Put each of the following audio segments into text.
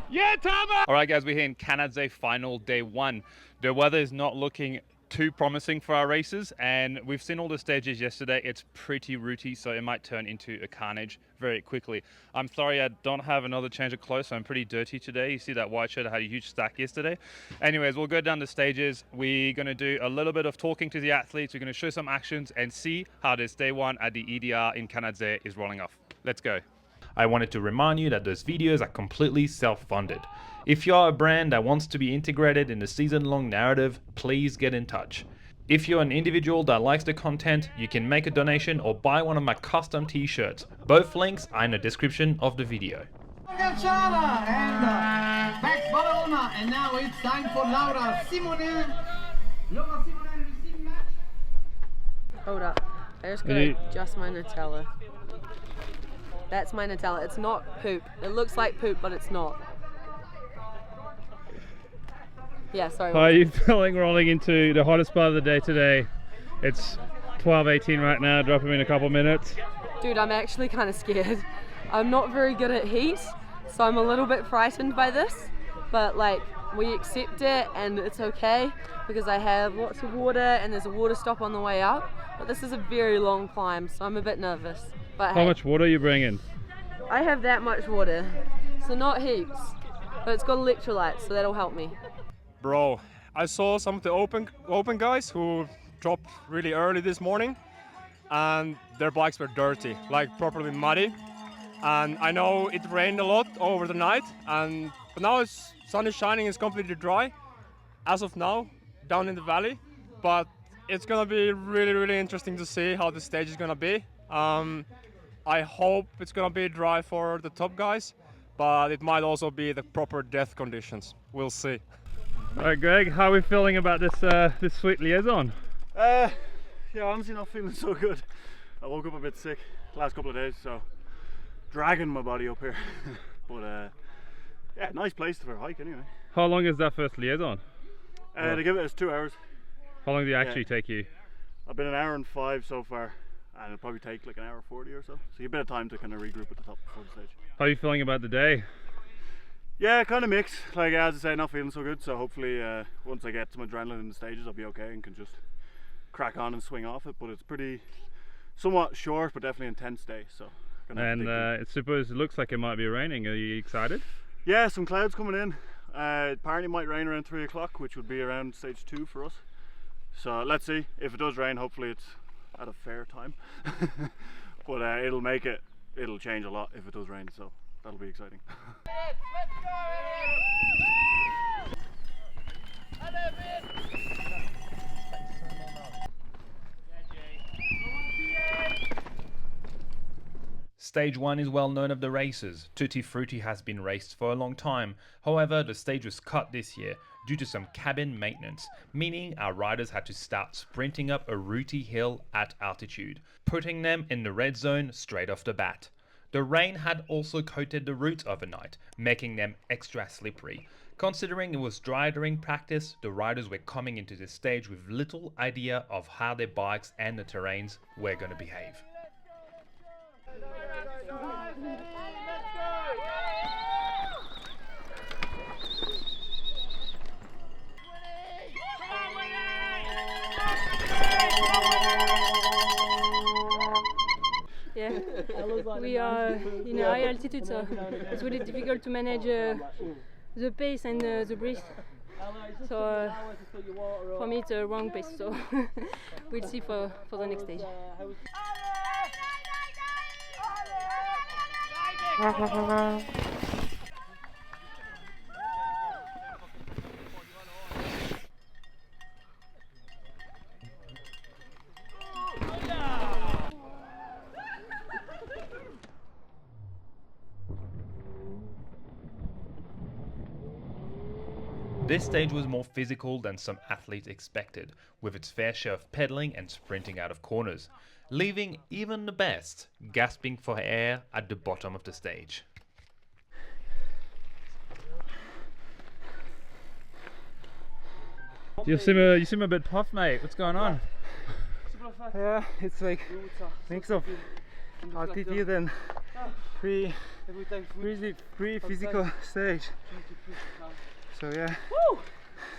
Yeah, Tama! Alright guys, we're here in Canazei final day one. The weather is not looking too promising for our races, and we've seen all the stages yesterday. It's pretty rooty, so it might turn into a carnage very quickly. I'm sorry I don't have another change of clothes, so I'm pretty dirty today. You see that white shirt, I had a huge stack yesterday. Anyways, we'll go down the stages. We're going to do a little bit of talking to the athletes. We're going to show some actions and see how this day one at the EDR in Canazei is rolling off. Let's go. I wanted to remind you that those videos are completely self-funded. If you're a brand that wants to be integrated in the season-long narrative, please get in touch. If you're an individual that likes the content, you can make a donation or buy one of my custom t-shirts. Both links are in the description of the video. And now it's time for Laura Simone. Laura Simone receiving match. Hold up, I just gotta adjust my Nutella. That's my Nutella. It's not poop. It looks like poop, but it's not. Yeah, sorry. How are you feeling rolling into the hottest part of the day today? It's 12:18 right now, dropping in a couple minutes. Dude, I'm actually kind of scared. I'm not very good at heat, so I'm a little bit frightened by this. But like, we accept it and it's okay because I have lots of water and there's a water stop on the way up. But this is a very long climb, so I'm a bit nervous. But How much water are you bringing? I have that much water, so not heaps, but it's got electrolytes, so that'll help me. Bro, I saw some of the open guys who dropped really early this morning, and their bikes were dirty, like properly muddy. And I know it rained a lot over the night, but now it's sun is shining, it's completely dry as of now down in the valley. But it's gonna be really interesting to see how the stage is gonna be. I hope it's gonna be dry for the top guys, but it might also be the proper death conditions. We'll see. All right, Greg, how are we feeling about this this sweet liaison? Yeah, honestly not feeling so good. I woke up a bit sick last couple of days, so dragging my body up here. But yeah, nice place for a hike anyway. How long is that first liaison? They give it us 2 hours. How long did it actually take you? I've been 1 hour and 5 so far, and it'll probably take like 1 hour 40 or so. So you have a bit of time to kind of regroup at the top before the stage. How are you feeling about the day? Yeah, kind of mixed. Like as I say, not feeling so good. So hopefully, once I get some adrenaline in the stages, I'll be okay and can just crack on and swing off it. But it's pretty, somewhat short, but definitely intense day. So. And I suppose it looks like it might be raining. Are you excited? Yeah, some clouds coming in. Apparently it might rain around 3 o'clock, which would be around stage 2 for us. So let's see. If it does rain, hopefully it's at a fair time. But it'll change a lot if it does rain, so that'll be exciting. Stage 1 is well known of the races. Tutti Frutti has been raced for a long time. However, the stage was cut this year due to some cabin maintenance, meaning our riders had to start sprinting up a rooty hill at altitude, putting them in the red zone straight off the bat. The rain had also coated the routes overnight, making them extra slippery. Considering it was dry during practice, the riders were coming into this stage with little idea of how their bikes and the terrains were going to behave. Yeah, we are in a high altitude, so it's really difficult to manage the pace and the breeze. So for me it's a wrong pace, so we'll see for the next stage. This stage was more physical than some athletes expected, with its fair share of pedaling and sprinting out of corners, leaving even the best gasping for air at the bottom of the stage. You seem a bit puffed, mate. What's going on? Yeah, it's like mix of altitude and pretty physical stage. So yeah. Woo!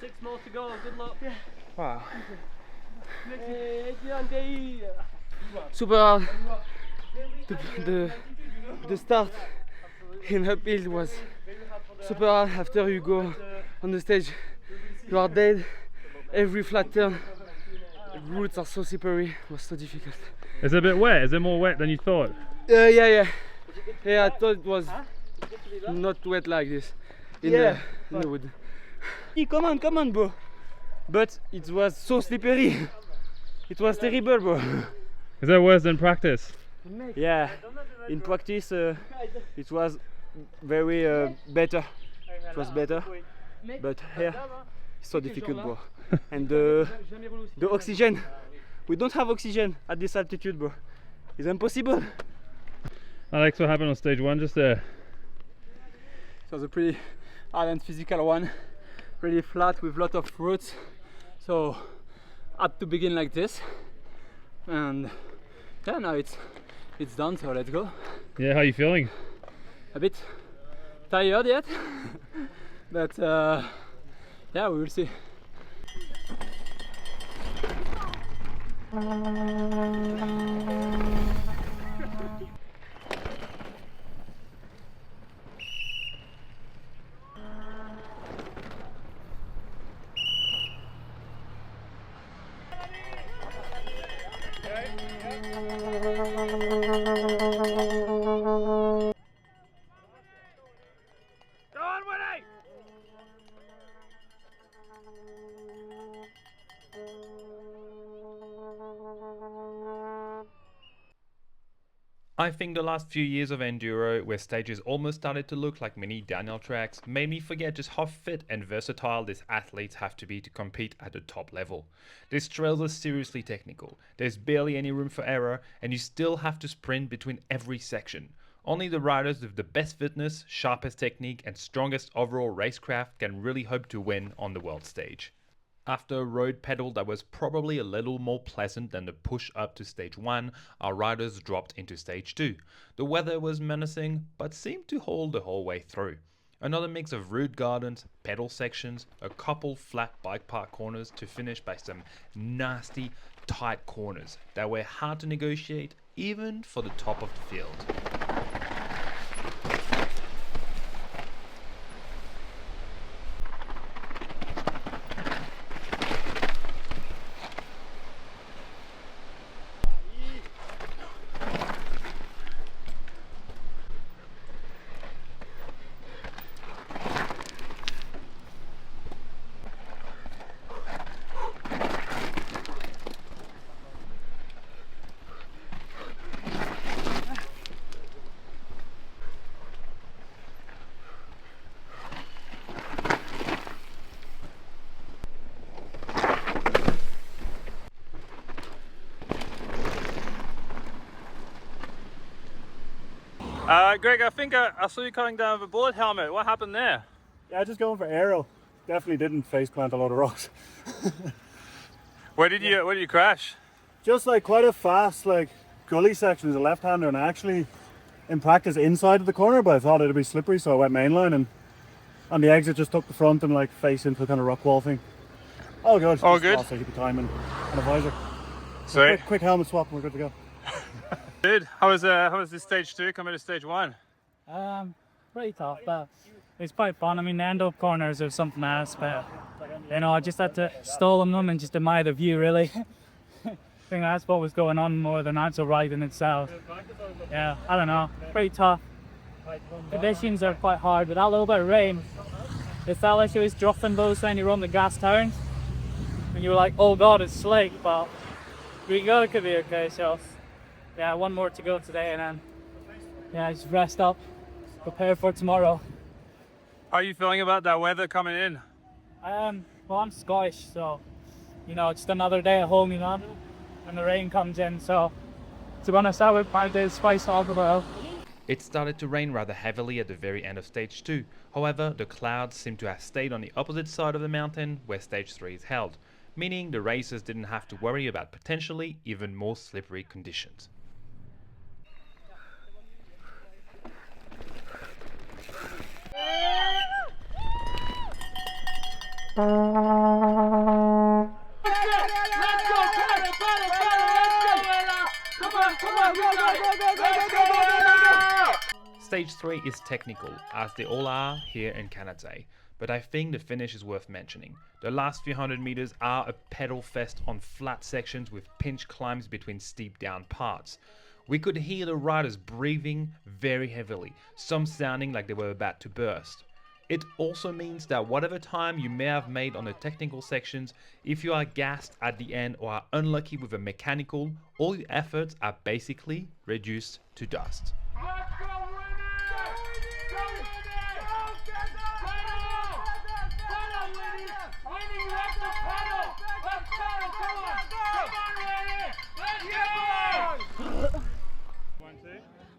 6 more to go. Good luck. Yeah. Wow. Super hard. The start in uphill was super hard. After you go on the stage, you are dead. Every flat turn, the routes are so slippery. It was so difficult. Is it a bit wet? Is it more wet than you thought? Yeah. I thought it was not wet like this in the wood. Come on, bro. But it was so slippery. It was terrible, bro. Is that worse than practice? Yeah, in practice it was very better. It was better, but here it's so difficult, bro. And the oxygen, we don't have oxygen at this altitude, bro. It's impossible. Alex, what happened on stage 1 just there? It was a pretty hard and physical one, really flat with a lot of roots. So I had to begin like this, and yeah, now it's done. So let's go. Yeah, how are you feeling? A bit tired yet, but yeah, we will see. I think the last few years of Enduro, where stages almost started to look like mini downhill tracks, made me forget just how fit and versatile these athletes have to be to compete at the top level. These trails are seriously technical, there's barely any room for error, and you still have to sprint between every section. Only the riders with the best fitness, sharpest technique, and strongest overall racecraft can really hope to win on the world stage. After a road pedal that was probably a little more pleasant than the push up to stage 1, our riders dropped into stage 2. The weather was menacing, but seemed to hold the whole way through. Another mix of root gardens, pedal sections, a couple flat bike park corners to finish by some nasty, tight corners that were hard to negotiate even for the top of the field. Greg, I think I saw you coming down with a bullet helmet. What happened there? Yeah, just going for aero. Definitely didn't face plant a load of rocks. Where did you crash? Just like quite a fast gully section as a left-hander, and I actually in practice inside of the corner, but I thought it'd be slippery, so I went mainline, and on the exit just took the front and face into the kind of rock wall thing. All good. All just good. Lost a time and a visor. Sweet. Quick helmet swap and we're good to go. Good. How was this stage 2 compared to stage 1? Pretty tough, but it's quite fun. I mean, the end up corners are something else, but you know, I just had to stall them and just admire the view, really. I think that's what was going on more than actual riding itself. Yeah, I don't know. Pretty tough. Conditions are quite hard, but that little bit of rain, it's that issue is dropping those when you run the gas turns. And you were like, oh god, it's slick, but we go, it could be okay. So yeah, one more to go today, and then yeah, just rest up, prepare for tomorrow. How are you feeling about that weather coming in? Well, I'm Scottish, so you know, just another day at home, you know, and the rain comes in. So to be honest, I would find this spice all about. It started to rain rather heavily at the very end of stage 2. However, the clouds seemed to have stayed on the opposite side of the mountain where stage 3 is held, meaning the racers didn't have to worry about potentially even more slippery conditions. Stage 3 is technical, as they all are here in Canazei, but I think the finish is worth mentioning. The last few hundred meters are a pedal fest on flat sections with pinch climbs between steep down parts. We could hear the riders breathing very heavily, some sounding like they were about to burst. It also means that whatever time you may have made on the technical sections, if you are gassed at the end or are unlucky with a mechanical, all your efforts are basically reduced to dust.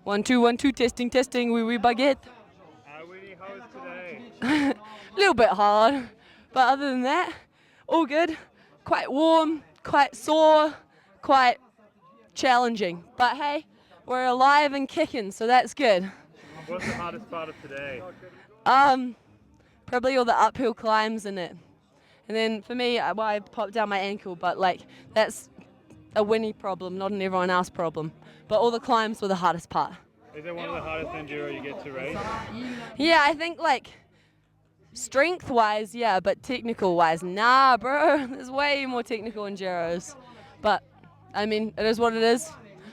One, two, testing, oui, baguette. Winnie, how was today? A little bit hard, but other than that, all good. Quite warm, quite sore, quite challenging. But hey, we're alive and kicking, so that's good. What's the hardest part of today? Probably all the uphill climbs in it. And then for me, I popped down my ankle, but like that's a Winnie problem, not an everyone else problem. But all the climbs were the hardest part. Is it one of the hardest enduro you get to race? Yeah, I think like strength-wise, yeah, but technical-wise, nah, bro. There's way more technical enduros. But I mean, it is what it is.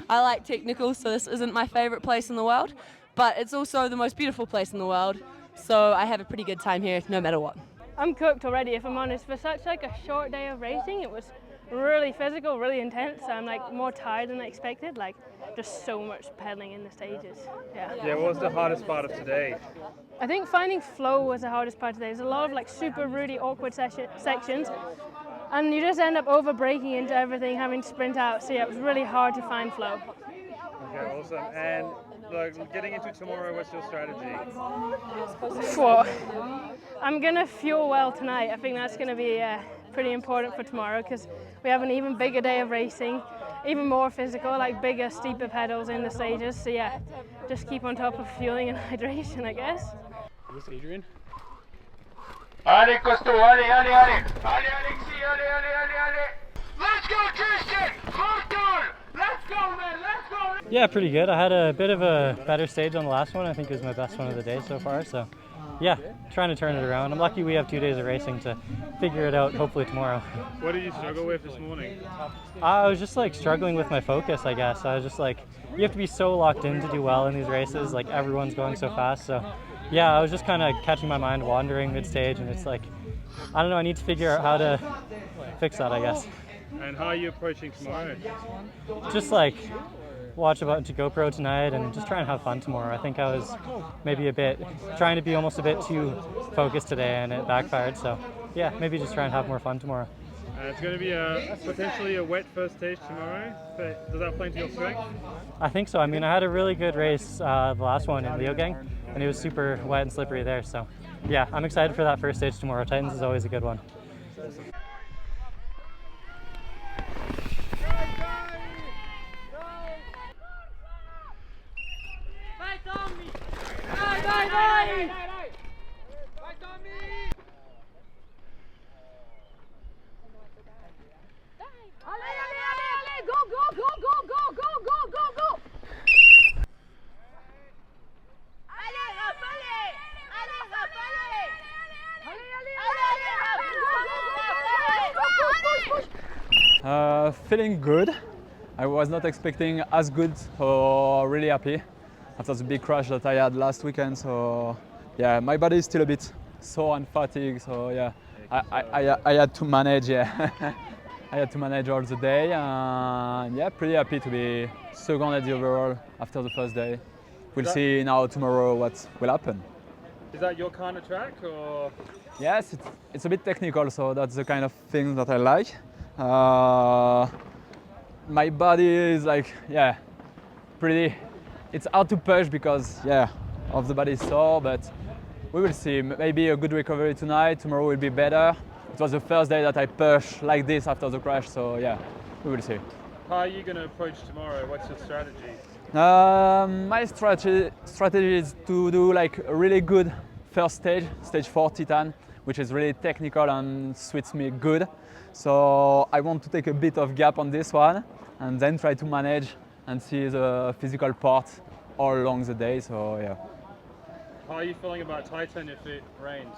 I like technical, so this isn't my favorite place in the world, but it's also the most beautiful place in the world. So I have a pretty good time here, no matter what. I'm cooked already, if I'm honest. For such like a short day of racing, it was really physical, really intense. I'm like more tired than I expected. Like just so much pedaling in the stages. Yeah, what was the hardest part of today? I think finding flow was the hardest part today. There's a lot of like super rooty, awkward sections, and you just end up over braking into everything, having to sprint out. So yeah, it was really hard to find flow. Okay, awesome. And like, getting into tomorrow, what's your strategy? I'm gonna fuel well tonight. I think that's gonna be pretty important for tomorrow because we have an even bigger day of racing, even more physical, like bigger, steeper pedals in the stages. So yeah, just keep on top of fueling and hydration, I guess. Is this Adrian? Allez, costaud, allez, allez, allez. Allez, Alexis, allez, allez, allez, allez. Let's go, Christian! Mortal! Let's go, man, let's go! Yeah, pretty good. I had a bit of a better stage on the last one. I think it was my best one of the day so far. So yeah, trying to turn it around. I'm lucky we have 2 days of racing to figure it out, hopefully tomorrow. What did you struggle with this morning? I was just like struggling with my focus, I guess. I was just like, you have to be so locked in to do well in these races. Like everyone's going so fast. So yeah, I was just kind of catching my mind wandering mid-stage, and it's like, I don't know, I need to figure out how to fix that, I guess. And how are you approaching tomorrow? Just like watch a bunch of GoPro tonight and just try and have fun tomorrow. I think I was maybe trying to be almost a bit too focused today, and it backfired. So yeah, maybe just try and have more fun tomorrow. It's going to be potentially a wet first stage tomorrow. But does that play into your strength? I think so. I mean, I had a really good race the last one in Leogang, and it was super wet and slippery there. So yeah, I'm excited for that first stage tomorrow. Titans is always a good one. Feeling good. I was not expecting as good, so really happy after the big crash that I had last weekend. So yeah, my body is still a bit sore and fatigued. So yeah, I had to manage. Yeah, I had to manage all the day, and yeah, pretty happy to be second at the overall after the first day. We'll see now tomorrow what will happen. Is that your kind of track, or? Yes, it's a bit technical, so that's the kind of thing that I like. My body is like, yeah, pretty, it's hard to push because, yeah, of the body is sore, but we will see. Maybe a good recovery tonight, tomorrow will be better. It was the first day that I pushed like this after the crash, so yeah, we will see. How are you going to approach tomorrow? What's your strategy? My strategy is to do like a really good first stage, stage 4 Titan, which is really technical and suits me good. So I want to take a bit of gap on this one and then try to manage and see the physical part all along the day. So yeah. How are you feeling about Titan if it rains?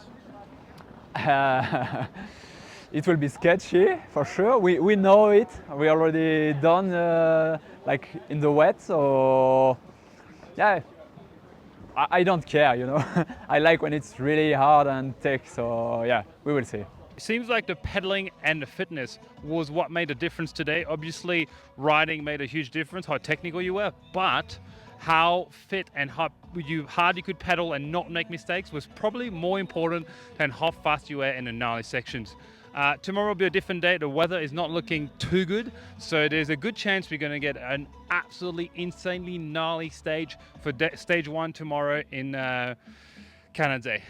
It will be sketchy for sure. We know it. We already done like in the wet. So yeah, I don't care, you know. I like when it's really hard and thick. So yeah, we will see. It seems like the pedaling and the fitness was what made a difference today. Obviously, riding made a huge difference, how technical you were, but how fit and hard you could pedal and not make mistakes was probably more important than how fast you were in the gnarly sections. Tomorrow will be a different day. The weather is not looking too good, so there's a good chance we're going to get an absolutely insanely gnarly stage for stage 1 tomorrow in Canazei.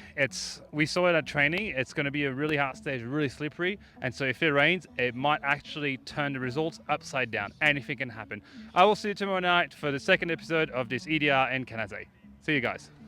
We saw it at training. It's going to be a really hard stage, really slippery, and so if it rains, it might actually turn the results upside down. Anything can happen. I will see you tomorrow night for the second episode of this EDR in Canazei. See you guys.